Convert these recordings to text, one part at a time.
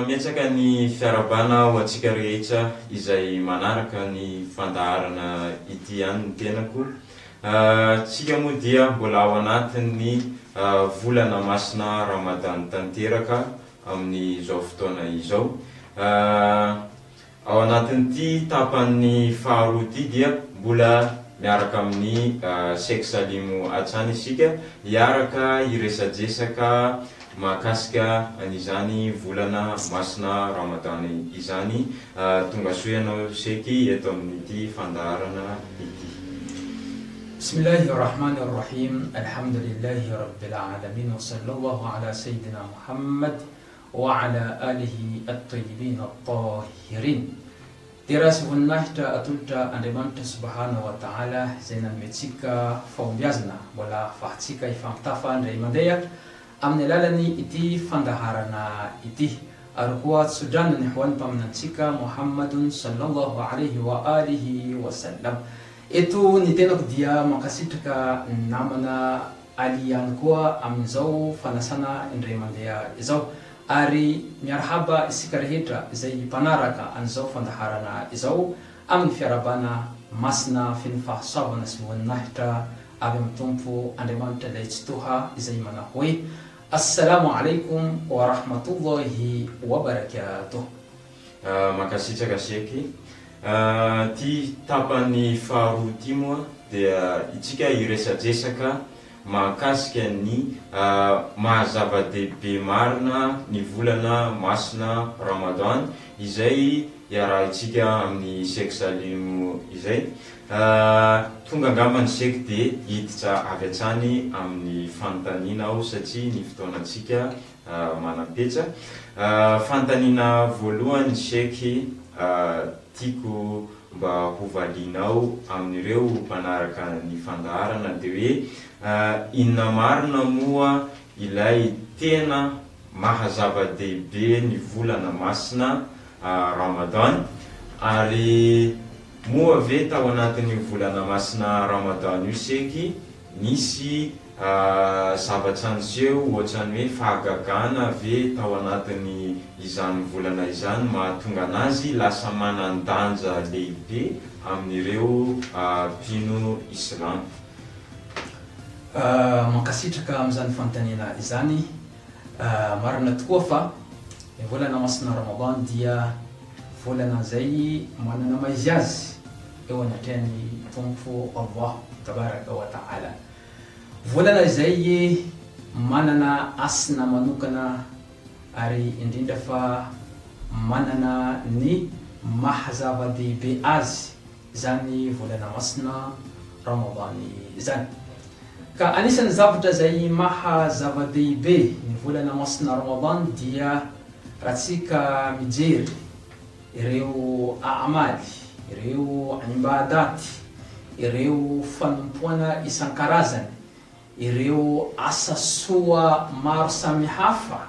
Metsaka ny fiarabana ho antsika rehetra izay manaraka ny fandaharana ity ihany ny tenako. Tsika moa dia mbola ao anatin'ny volana masina Ramadan tanteraka amin'izao fotoana izao. Ao anatin'ity tapan'ny faharoa ity dia mbola miaraka amin'ny Sheikh Salimo Atsany isika hiaraka hiresadresaka mahakasika an'izany volana masina Ramadan izany. Tonga soa ianao Sheikh eto amin'ity fandaharana ity. Bismillahirrahmanirrahim. Alhamdulillahi rabbil alamin wa sallallahu ala sayyidina Muhammad wa ala alihi at-tayyibin at-tahirin. Deras voninahitra atolotra Andriamanitra subhanahu wa ta'ala izay nanometsika fahombiazana mbola ahafahantsika hifampitafa indray mandeha amin'ny alalany ity fandaharana ity. Ary koa tsodrano ny hoan'ny mpaminantsika Muhammadun sallallahu alaihi wa alihi wa sallam. Ito ny tenako dia makasitraka namana Ali ihany koa amin'izao fanasana indray mandeha izao. Ary miarahaba isika rehetra izay mpanaraka an'izao fandaharana izao amin'ny fiarabana masina feno fahasoavana sy voninahitra avy amin'ny Tompo Andriamanitra Laitsitoha izay manao hoe Assalamu alaikum wa rahmatullahi wa barakatuh. Makasitraka Sheikh. Ty tapany faharoa ty moa dia itsika hiresadresaka mahakasika ny mahazava-dehibe marina ny volana masina Ramadan izay iarahantsika amin'ny Sheikh Salimo izay. Tonga angambany Sheikh dia hiditra avy hatrany amin'ny fanontaniana aho satria ny fotoanantsika manapetra. Fanontaniana voalohany Sheikh, tiako mba hovalinao amin'ireo mpanaraka ny fandaharana dia hoe inona marina moa ilay tena mahazava-dehibe ny volana masina Ramadan, ary moa ve tao anatin'ny volana masina Ramadan io Sheikh nisy zavatra niseho ohatrany hoe fahagagana ve tao anatin'ny izany volana izany mahatonga anazy lasa manan-danja lehibe amin'ireo mpino Islam? Mankasitraka amin'izany fanontaniana izany. Marina tokoa fa ny volana masina Ramadan dia volana izay manana maizy azy eo anatrehan'ny Tompo Allah tabaraka wa ta'ala. Volana izay manana asina manokana ary indrindra fa manana ny mahazava-dehibe azy izany volana masina Ramadan izany. Ka anisan'ny zavatra izay mahazava-dehibe ny volana masina Ramadan dia rahatsika mijery ireo a'amaly, ireo imbadaty, ireo fanompoana isan-karazany, ireo asa soa maro samihafa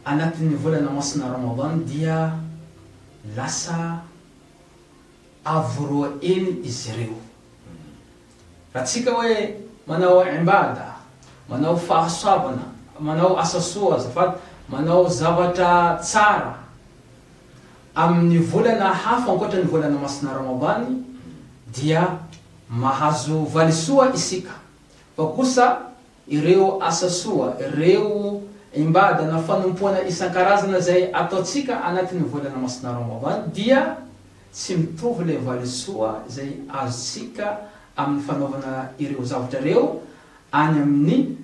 anatin'ny volana masina Ramadan dia lasa avoroa eny izy ireo. Rahatsika hoe manao imbada, manao fahasoavana, manao asa soa, manao zavatra tsara amin'ny volana hafa ankoatran'ny volana masina Ramadan dia mahazo valisoa isika. Fa kosa ireo asa soa, ireo imbada na fanompoana isan-karazana izay ataotsika anatin'ny volana masina Ramadan dia tsy mitovy ilay valisoa izay azontsika amin'ny fanaovana ireo zavatra ireo any amin'ny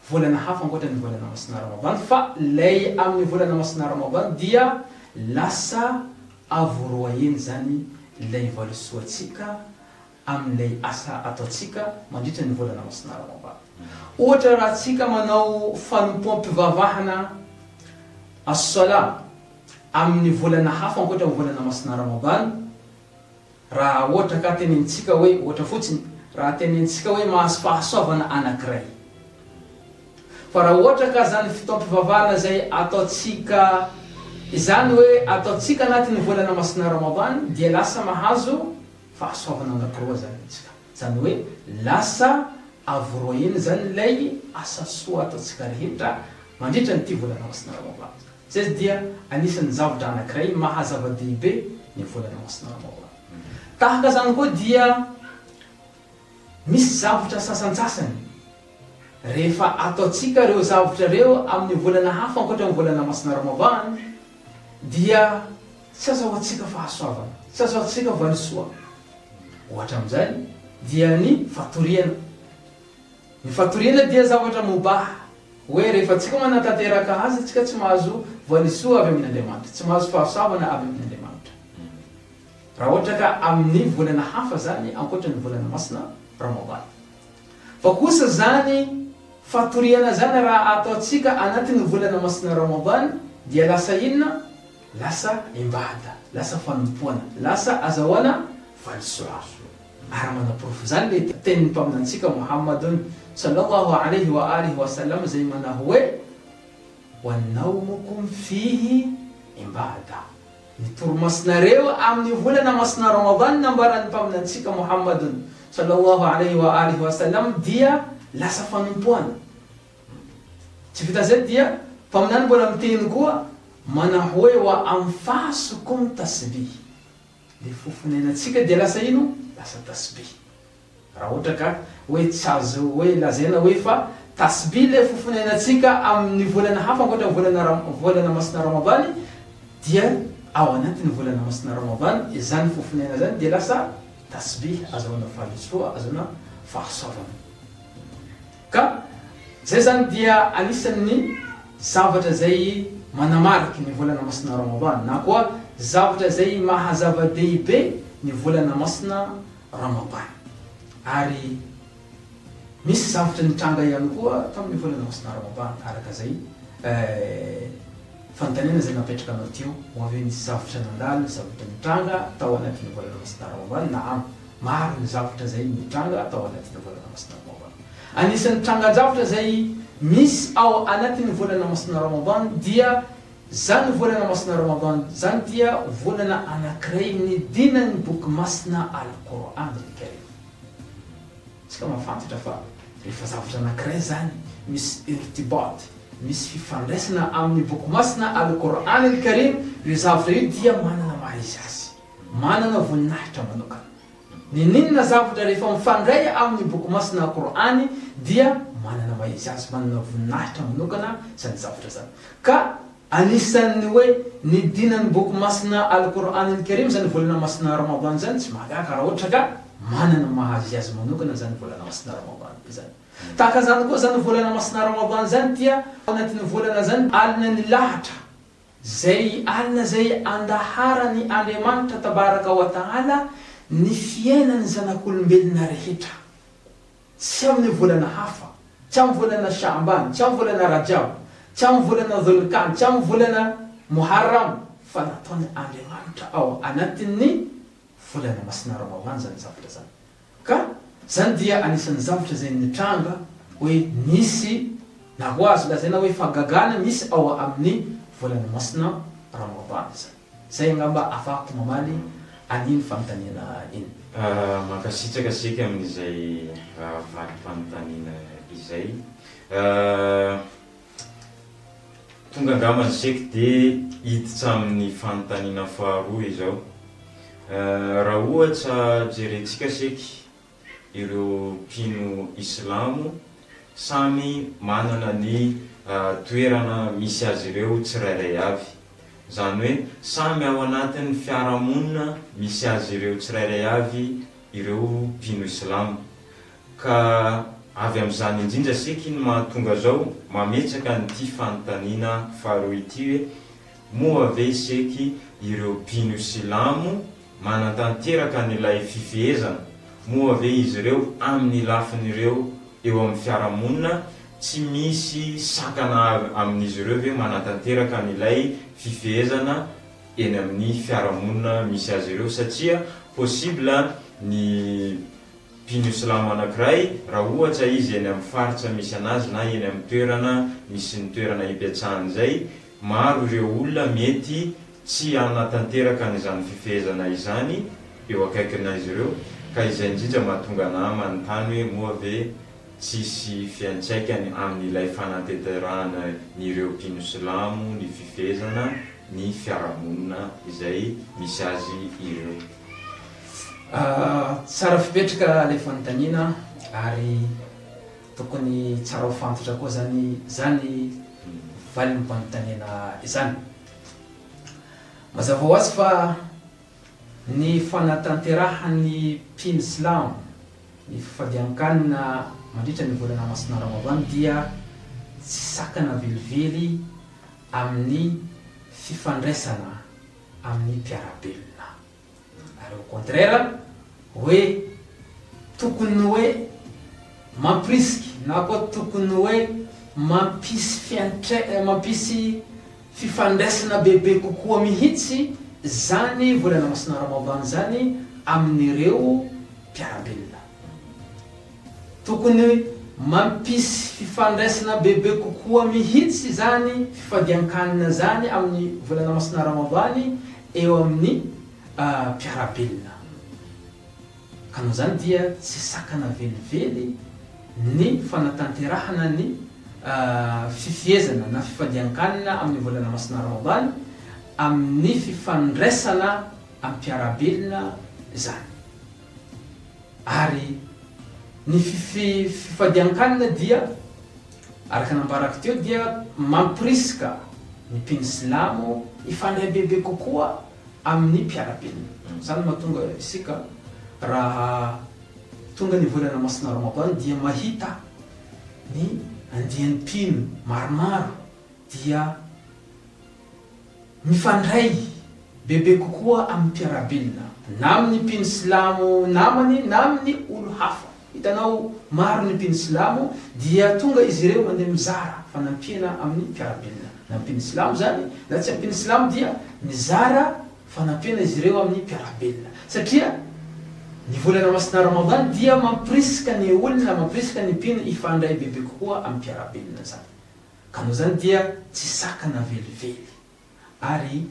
volana hafa ankoatran'ny volana masina Ramadan. Fa lay amin'ny volana masina Ramadan dia lasa avoroa eny zany lay valisoatsika amin'ilay asa ataotsika mandritra ny volana masina Ramadan. Ohatra raha tsika manao fanompoam-pivavahana as-sala amin'ny volana hafa ankoatra amin'ny volana masina Ramadan, raha ohatra ka tenentsika hoe ohatra fotsiny raha tenentsika hoe mahazo fahasoavana anankiray. Fa raha ohatra ka zany fotoam-pivavahana izay ataotsika izany hoe ataotsika anatin'ny volana masina Ramadan dia lasa mahazo fahasoavana anankiroa zany tsika. Zany hoe lasa avoroa eny zany lay asa soa ataotsika rehetra mandritra nyity volana masina Ramadan. zay dia anisan'ny zavatra anankiray mahazava-dehibe ny volana masina Ramadan. Tahaka zany koa dia misy zavatra sasantsasany rehefa ataotsika reo zavatra reo amin'ny volana hafa ankoatra ny volana masina Ramadan dia tsy azahoantsika fahasoavana, tsy azahoantsika valisoa. Ohatra amin'izay dia ny fatoriana. Ny fatoriana dia zavatra mubah, hoe rehefa tsika manatanteraka azy tsika tsy mahazo valisoa avy amin'Andriamanitra, tsy mahazo fahasoavana avy amin'Andriamanitra. Raha ohatra ka amin'ny volana hafa zany ankoatra ny volana masina Ramadan. Fa kosa zany fatoriana zany raha ataotsika anatin'ny volana masina Ramadan dia lasa inona? Lasa imbada, lasa fanompoana, lasa azahoana valisoa. Ary manaprofo zany le tenin'ny mpaminantsika Muhammadun sallallahu alaihi wa alihi wa sallam zay manao hoe wa naumukum fihi imbada. Ny toromasinareo amin'ny volana masina Ramadan nambaran'ny mpaminantsika Muhammadun sallallahu alaihi wa alihi wa sallam dia lasa fanompoana. Tsy vita zay dia mpaminany mbola miteny koa manao hoe wa anfasukum tasbih. Le fofonenatsika dia lasa ino? Lasa tasbih. Raha ohatra ka hoe tsy azo hoe lazaina hoe fa tasbih le fofonenatsika amin'ny volana hafa ankoatra volana masina Ramadan dia ao anatin'ny volana masina Ramadan izany fofonena zany dia lasa tasbih, azahoana falisoa, azahoana fahasoavana. Ka zay zany dia anisan'ny zavatra zay manamariky ny volana masina Ramadan na koa zavatra zay mahazava-dehibe ny volana masina Ramadan. Ary misy zavatra nitranga ihany koa tamin'ny volana masina Ramadan araka zay fanontaniana zay napetraka anao teo ho avy misy zavatra nandalo, zavatra nitranga tao anatin'ny volana masina Ramadan na maro ny zavatra zay nitranga tao anatin'ny volana masina Ramadan. Anisan'ny trangan-javatra zay misy ao anatin'ny volana masina Ramadan dia zany volana masina Ramadan zany dia volana anankiray nidinan'ny boky masina Al-Quran al-Karim. Tsika mahafantatra fa rehefa zavatra anankiray zany misy irtibat, misy fifandraisana amin'ny boky masina Al-Quran al-Karim, io zavatra io dia manana maha-izy azy, manana voninahitra manokana. Ninona zavatra rehefa mifandray amin'ny boky masina Al-Quran dia manana maha-izy azy, manana voninahitra manokana zany zavatra zany. Ka anisan'ny hoe nidinan'ny boky masina Al-Quran al-Karim zany volana masina Ramadan zany tsy mahagaga raha ohatra ka manana maha-izy azy manokana zany volana masina Ramadan zany. Tahaka zany koa zany volana masina Ramadan zany dia anatin'ny volana zany alina ny lahatra zay alina zay andaharany Andriamanitra tabaraka wa ta'ala ny fiainan'ny zanak'olombelona rehetra. Tsy amin'ny volana hafa, tsy amin'ny volana Sha'ban, tsy amin'ny volana Rajab, tsy amin'ny volana Dhulqa'dah, tsy amin'ny volana Muharram, fa nataony Andriamanitra ao anatin'ny volana masina Ramadan zany zavatra zany. Ka zany dia anisan'ny zavatra zay nitranga hoe misy na ho azo lazaina hoe fagagana misy ao amin'ny volana masina Ramadan zany. Zay angamba afahako mamaly aniny fanontaniana iny. Mankasitraka sika amin'izay valim-panontaniana izay. Tonga angambany seky dia hiditra amin'ny fanontaniana faharoa izao. Raha ohatra jerentsika seky ireo mpino islamo samy manana ny toerana misy azy ireo tsirairay avy. Zany hoe samy ao anatin'ny fiarahamonina misy azy ireo tsirairay avy ireo mpino islamo. Ka avy amin'izany indrindra seky ny mahatonga zao mametsaka nyity fanontaniana faharoa ity hoe moa ve seky ireo mpino islamo manatanteraka n'ilay fifehezana, moa ve izy ireo amin'ny lafin'ireo eo amin'ny fiarahamonina tsy misy sakana amin'izy ireo ve manatanteraka n'ilay fifehezana eny amin'ny fiarahamonina misy azy ireo, satria possible ny mpino islamo anankiray raha ohatra izy eny amin'ny faritra misy anazy na eny amin'ny toerana misy ny toerana hipetrahany zay, maro ireo olona mety tsy anatanteraka n'izany fifehezana izany eo akaikina izy ireo. Ka izay indrindra mahatonga ana manontany hoe moa ve tsisy fiantsaikany amin'ilay fanateterahana nireo mpino silamo ny fifezana ny fiarahamonina izay misy azy ireo. Tsara fipetraka ilay fanontaniana ary tokony tsara ho fantotra koa zany valin'ny fanontaniana izany. Mazava ho azy fa ny fanatanterahan'ny mpino silamo ny fifadian-kanina mandritra ny volana masina Ramadan dia tsy sakana velively amin'ny fifandraisana amin'ny mpiarabelona, ary au contraire hoe tokony hoe mampirisika na koa tokony hoe mampisy fifandraisana bebe kokoa mihitsy zany volana masina Ramadan zany amin'ireo mpiarabelona. Tokony mampisy fifandraisana bebe kokoa mihitsy zany fifadian-kanina zany amin'ny volana masina Ramadan eo amin'ny mpiarabelona. Ka noho zany dia tsy sakana velively ny fanatanterahana ny fifezana na fifadian-kanina amin'ny volana masina Ramadan amin'ny fifandraisana amin'ny mpiarabelona zany. Ary ny fifadian-kanina dia araka nambarako teo dia mampirisika ny mpino silamo ifandray bebe kokoa amin'ny mpiarabelona. Zany mahatonga isika raha tonga ny volana masina Ramadan dia mahita ny andian'ny mpino maromaro dia mifandray bebe kokoa amin'ny mpiarabelona, na amin'ny mpino silamo namany na amin'ny olo hafa. Hitanao maro ny mpino silamo dia tonga izy ireo mandeha mizara fanampiana amin'ny mpiarabelona, na mpino silamo zany na tsy mpino silamo dia mizara fanampiana izy ireo amin'ny mpiarabelona. Satria ny volana masina Ramadan dia mampirisika ny olona, mampirisika ny mpino ifandray bebe kokoa amin'ny mpiarabelona zany. Ka noho zany dia tsy sakana velively. Ary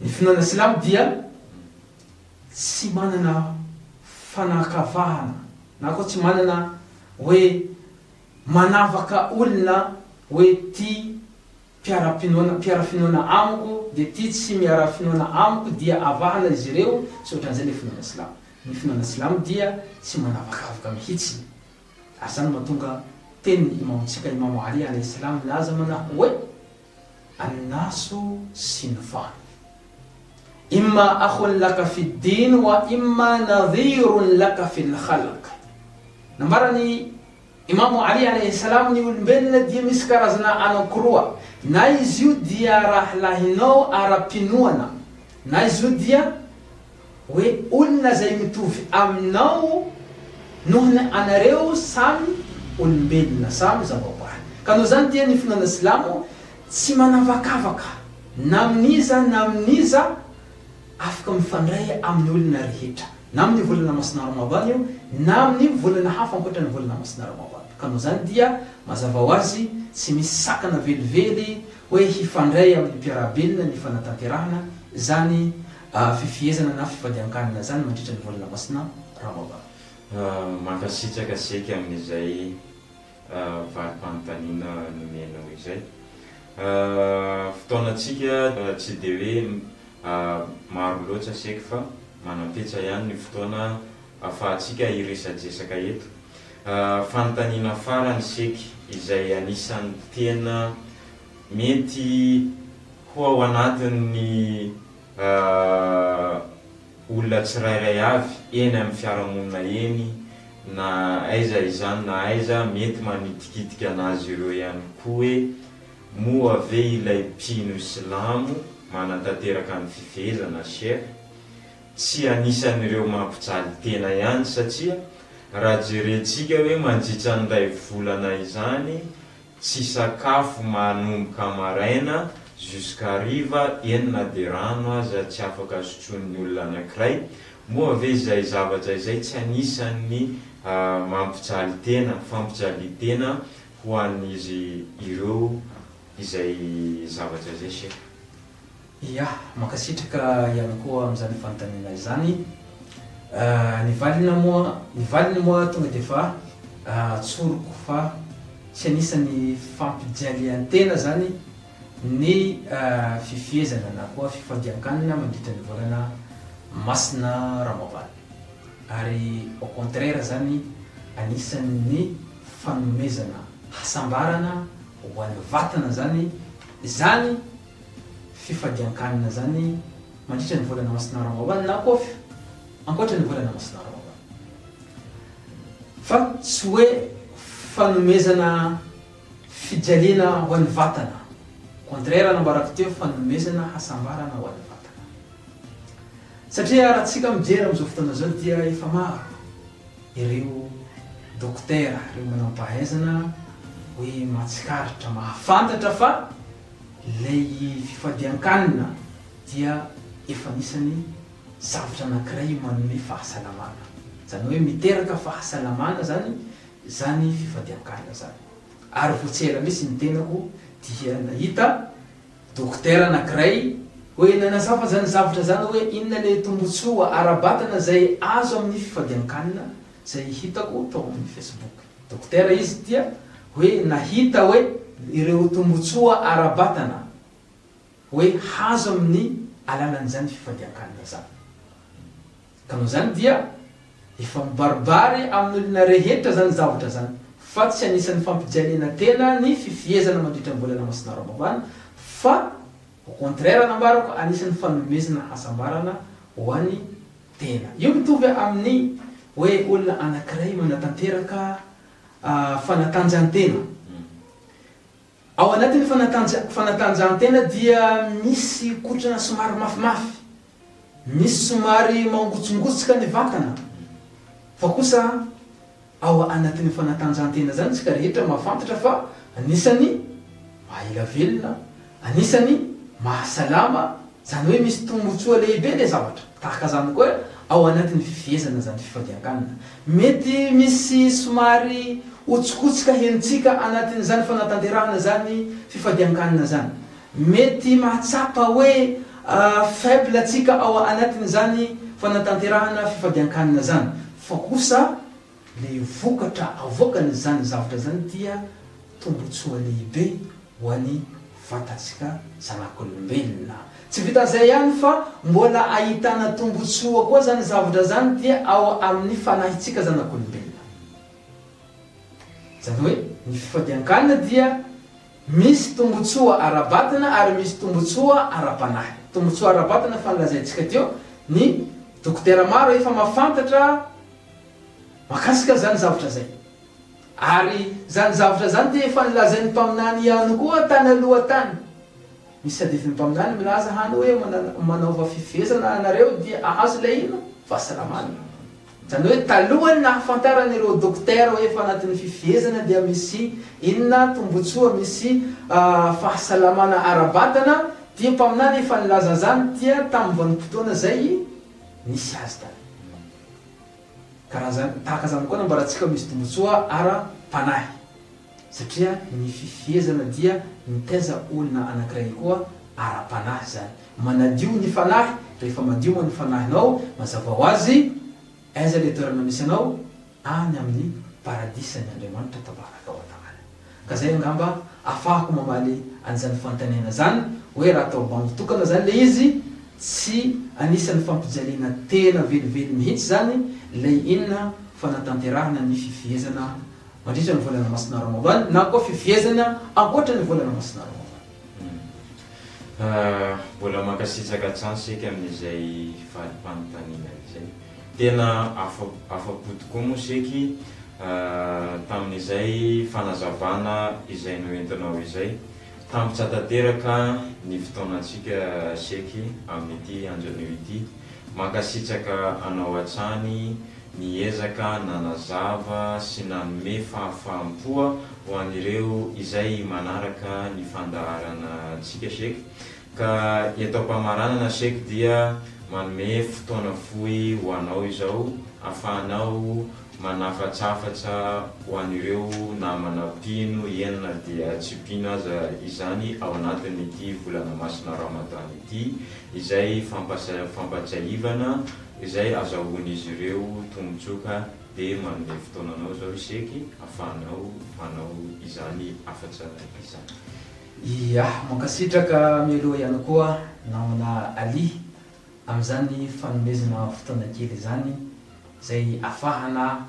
ny finoana silamo dia tsy manana fanakavahana na koa tsy manana hoe manavaka olona hoe ty mpiara-finoana amiko dia ty tsy miara-finoana amiko dia avahana izy ireo, tsy ohatran'izay le finoana silamo. Ny finoana silamo dia tsy manavakavaka mihitsy. Ary zany mahatonga teny imamontsika Imam Ali alayhi salam laza mana hoe annasu sinfan imma akhun laka fi din wa imma nadhirun laka fi lkhalq. Nambarany Imam Ali alayhi salam ny olombelona dia misy karazana anankiroa, na izy io dia rahalahinao ara-pinoana, na izy io dia hoe olona zay mitovy aminao noho ny anareo samy olombelona, samy zavaboary. Ka noho zany dia ny finoana silamo tsy manavakavaka na aminiza na aminiza, afaka mifandray amin'ny olona rehetra, na amin'ny volana masina Ramadan io na amin'ny volana hafa ankoatran'ny volana masina Ramadan. Ka noho zany dia mazava ho azy tsy misy sakana velively hoe hifandray amin'ny mpiarabelona ny fanatanterahana zany fifihezana na fifadian-kanina zany mandritra ny volana masina Ramadan. Mankasitraka seky amin'izay valim-panontaniana nomenao izay. Fotoanatsika tsy dia hoe maro loatra seky fa manampetra ihany ny fotoana ahafahantsika hiresadresaka eto. Fanontaniana farany seky izay anisan'ny tena mety ho ao anatin'ny olona tsirairay avy eny amin'ny fiarahamonina eny, na aiza izany na aiza mety manitikitika anazy ireo ihany koa hoe moa ve ilay mpino silamo manatanteraka ny fifehezana sheikh tsy anisan'ireo mampijaly tena ihany, satria raha jerentsika hoe mandritra nyray volana izany tsy sakafo manomboka maraina jusqu'ariva enina de rano aza tsy afaka sotroin'ny olona anankiray, moa ve izay zavatra izay tsy anisan'ny mampijaly tena, fampijaly tena ho an'izy ireo izay zavatra izay sheikh? Ya, makasitraka ihany koa amin'izany fanontaniana izany. Ny valiny moa tonga dia fa tsoroko fa tsy anisany fampijalian-tena zany ny fifehezana na koa fifadian-kanina mandritra ny volana masina Ramadan. Ary au contraire zany anisan'ny fanomezana hasambarana ho an'ny vatana zany fifadian-kanina zany mandritra ny volana masina Ramadan na koa ankoatra ny volana masina Ramadan. Fa tsy hoe fanomezana fijaliana ho an'ny vatana, contraire nambarako teo, fanomezana hasambarana ho an'ny vatana. Satria raha tsika mijery amin'izao fotoana zao dia efa maro ireo dokotera, ireo manam-pahaizana hoe mahatsikaritra, mahafantatra fa lay fifadian-kanina dia efa anisany zavatra anankiray manome fahasalamana. Zany hoe miteraka fahasalamana zany fifadian-kanina zany. Ary voatsela mihitsy ny tenako dia nahita dokotera anankiray hoe nanazava zany zavatra zany hoe inona le tombotsoa ara-batana zay azo amin'ny fifadian-kanina zay hitako tao amin'ny Facebook. Dokotera izy dia hoe nahita hoe ireo tombotsoa ara-batana hoe hazo amin'ny alalan'izany fifadian-kanina zany. Ka noho zany dia efa mibaribary amin'ny olona rehetra zany zavatra zany, fa tsy anisan'ny fampijaliana tena ny fifehezana mandritra ny volana masina Ramadan, fa au contraire nambarako anisan'ny fanomezana hasambarana ho an'ny tena. Io mitovy amin'ny hoe olona anankiray manatanteraka fanatanjahantena. Ao anatin'ny fanatanjahantena dia misy kotrana somary mafimafy, misy somary mangotsongotsika ny vatana. Fa kosa ao anatin'ny fanatanjahantena zany tsika rehetra mahafantatra fa anisany mahaela velona, anisany mahasalama, zany hoe misy tombotsoa lehibe le zavatra. Tahaka zany koa ao anatin'ny fifehezana zany fifadian-kanina. Mety misy somary otsokotsika henitsika anatin'izany fanatanterahana zany fifadian-kanina zany. Mety mahatsapa hoe faible atsika ao anatin'izany fanatanterahana fifadian-kanina zany. Fa kosa le vokatra avoakany zany zavatra zany dia tombotsoa lehibe ho an'ny vatatsika zanak'olombelona. Tsy vitan'izay ihany fa mbola ahitana tombotsoa koa zany zavatra zany dia ao amin'ny fanahitsika zanak'olombelona. Zany hoe ny fifadian-kanina dia misy tombotsoa ara-batana ary misy tombotsoa ara-panahy. Tombotsoa ara-batana fa nilazaintsika teo, ny dokotera maro efa mahafantatra makasika zany zavatra zay. Ary zany zavatra zany dia efa nilazain'ny mpaminany ihany koa tany aloha tany. Misy hadifin'ny mpaminany milaza hany hoe manaova fifehezana anareo dia ahazo ilay ino? Fahasalamana. Zany hoe talohany nahafantarany ireo dokotera hoe efa anatin'ny fifehezana dia misy inona tombotsoa, misy fahasalamana ara-batana, dia mpaminany efa nilaza zany dia tamin'ny vanim-potoana zay nisy azy tany. Tahaka zany koa nambarantsika misy tombotsoa ara-panahy. Satria ny fifehezana dia mitaiza olona anankiray koa ara-panahy zany. Manadio ny fanahy, rehefa madio ny fanahinao, mazava ho azy aiza le toerana misy anao? Any amin'ny paradisan'ny Andriamanitra tabaraka wa taala. Ka zay angamba afahako mamaly an'izany fanontaniana zany hoe raha atao bangotokana zany le izy, tsy anisan'ny fampijaliana tena velively mihitsy zany lay inona fanatanterahana ny fifehezana mandritra ny volana masina Ramadan na koa fifehezana ankoatra ny volana masina Ramadan. Mbola mankasitraka hatrany sika amin'izay falim-panontaniana izay. Tena afa-po tokoa moa seky tamin'izay fanazavana izay noentinao izay. Tampitra tanteraka ny fotoanantsika seky amin'ity andronio ity. Mankasitraka anao hatrany niezaka nanazava sy nanome fahafahampoa ho an'ireo izay manaraka ny fandaharana antsika seky. Ka eto am-pamaranana seky dia manome fotoana fohy ho anao izao ahafahanao manafatsafatra ho an'ireo namana pino enina dia tsy pino aza izany ao anatin'ity volana masina Ramadan ity, izay fampatsiahivana izay azahoan'izy ireo tombotsoka dia manome fotoananao zao iseky ahafahanao manao izany afatra izany. Ia, mankasitraka mialoha ihany koa namana Ali amin'izany fanomezana fotoana kely zany zay ahafahana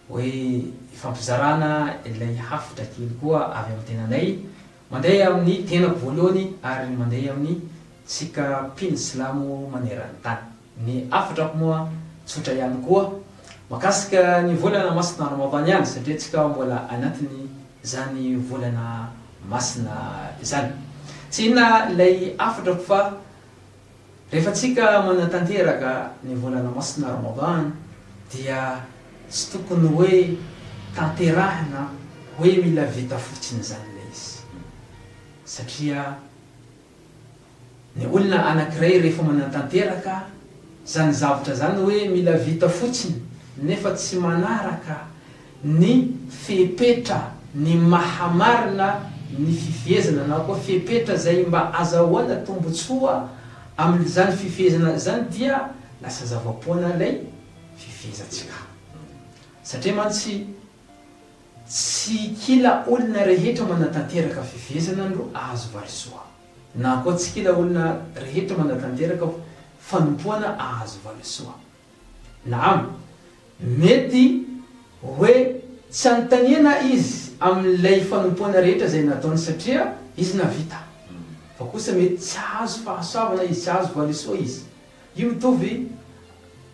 hoe fampizarana ilay hafitra kely koa avy amin'ny tenanay mandeha amin'ny tenako voalohany ary mandeha amin'ny tsika mpino silamo maneran-tany. Ny afitrako moa tsotra ihany koa makasika ny volana masina Ramadany ihany satria tsika mbola anatiny zany volana masina izany. Tsy inona ilay afitrako fa rehefa tsika manatanteraka ny volana masina Ramadany dia tsy tokony hoe tanterahina hoe mila vita fotsiny zany ilay izy, satria ny olona anankiray rehefa manatanteraka zany zavatra zany hoe mila vita fotsiny nefa tsy manaraka ny fepetra, ny mahamarina ny fifehezana na koa fepetra zay mba azahoana tombotsoa amin'izany fifehezana zany dia lasa zava-poana ilay fifehezantsika. Satria mantsy tsy kila olona rehetra manatanteraka fifehezana no ahazo valitsoa, na koa tsy kila olona rehetra manatanteraka fanompoana ahazo valitsoa. Naam, mety hoe tsy anontaniana izy amin'ilay fanompoana rehetra zay nataony satria izy navita, fa kosa mety tsy ahazo fahasoavana izy, tsy ahazo valitsoa izy. Io mitovy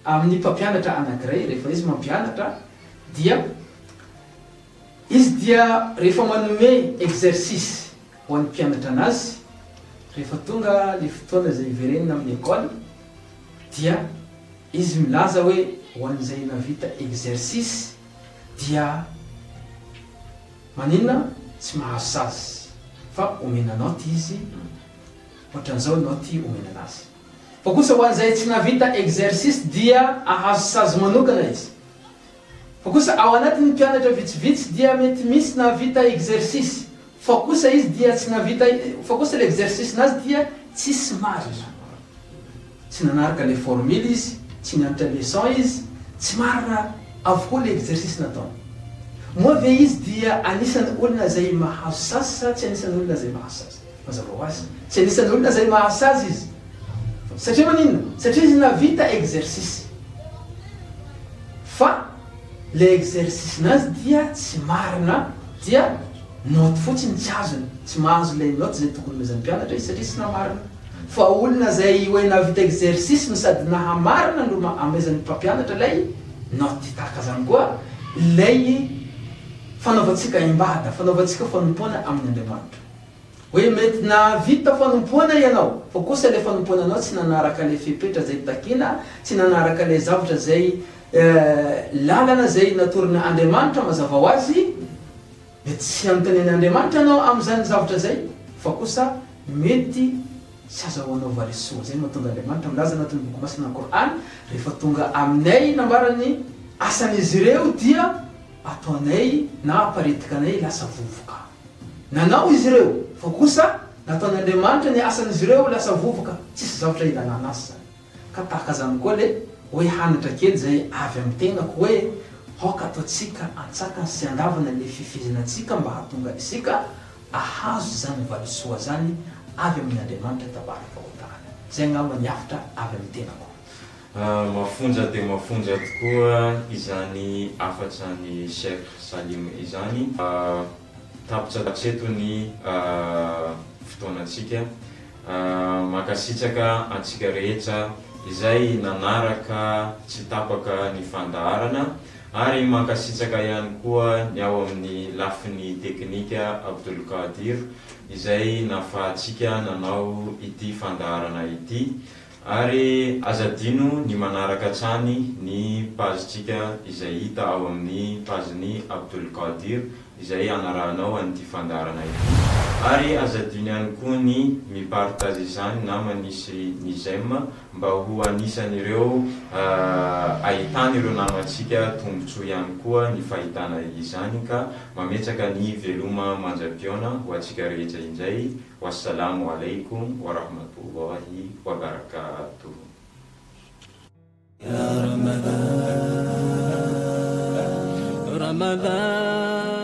amin'ny mpampianatra anankiray, rehefa izy mampianatra dia izy dia rehefa manome exercice ho an'ny mpianatra anazy, rehefa tonga ny fotoana zay iverenina amin'ny école dia izy milaza hoe ho an'izay navita exercice dia maninona tsy mahazo sazy fa omena noty izy, ohatran'izao noty omena anazy. Fa kosa ho an'izay tsy navita exercice dia ahazo sazy manokana izy. Fa kosa ao anatin'ny mpianatra vitsivitsy dia mety misy navita exercice fa kosa izy dia tsy navita, fa kosa le exercice nazy dia tsisy marina, tsy nanaraka le formule izy, tsy nianatra leçon izy, tsy marina avokoa le exercice nataony. Moa ve izy dia anisan'ny olona zay mahazo sazy sa tsy anisan'ny olona zay mahazo sazy? Mazava ho azy, tsy anisan'ny olona zay mahazo sazy izy. Satria maninona? Satria izy navita exercice fa le exercice nazy dia tsy marina, dia note fotsiny tsy azony, tsy mahazo le note zay tokony mezan'ny mpianatra izy satria tsy namarina. Fa olona zay hoe navita exercice no sady nahamarina no amezan'ny mpampianatra lay note tahaka zany koa lay fanaovantsika imbada, fanaovantsika fanompoana amin'ny Andriamanitra. Hoe mety navita fanompoana ianao fa kosa le fanompoana anao tsy nanaraka le fepetra zay takina, tsy nanaraka le zavatra zay lalana zay natorina Andriamanitra mazava ho azy, mety tsy anontaniany Andriamanitra anao amin'izany zavatra zay fa kosa mety tsy azahoanao valitsoa. Zay mahatonga Andriamanitra milaza anatin'ny boky masina Korana, rehefa tonga aminay nambarany asan'izy ireo dia ataonay na aparitika anay lasa vovoka. Nanao izy ireo fa kosa nataon'Andriamanitra ny asan'izy ireo lasa vovoka, tsisy zavatra ilana anazy zany. Ka tahaka zany koa le hoe hanatra kely zay avy amin'ny tenako hoe aoka ataotsika antsaka sy andavana le fifehezanatsika mba hahatonga isika ahazo zany valitsoa zany avy amin'ny Andriamanitra tabaraka wa taala. Zay angamba ny hafitra avy amin'ny tenako. Mafonja dia mafonja tokoa izany afatrany Cheikh Salim izany. Tapitra hatreto ny fotoanatsika, makasitraka antsika rehetra izay nanaraka tsy tapaka ny fandaharana, ary mankasitraka ihany koa ny ao amin'ny lafiny teknika Abdul Kadir izay nafahantsika nanao ity fandaharana ity, ary azadino ny manaraka hatrany ny pazitsika izay hita ao amin'ny paziny Abdul Kadir izay anarahanao an'ity fandaharana ity, ary azadino ihany koa ny mipartage izany na manisy ny j'aime mba ho anisan'ireo ahitana ireo namantsika tombotsoa ihany koa ny fahitana izany, ka mametraka ny veloma mandra-piona ho antsika rehetra indray. Wassalamu alaikum wa rahmatullahi wa barakatuh. Ya Ramadan Ramadan.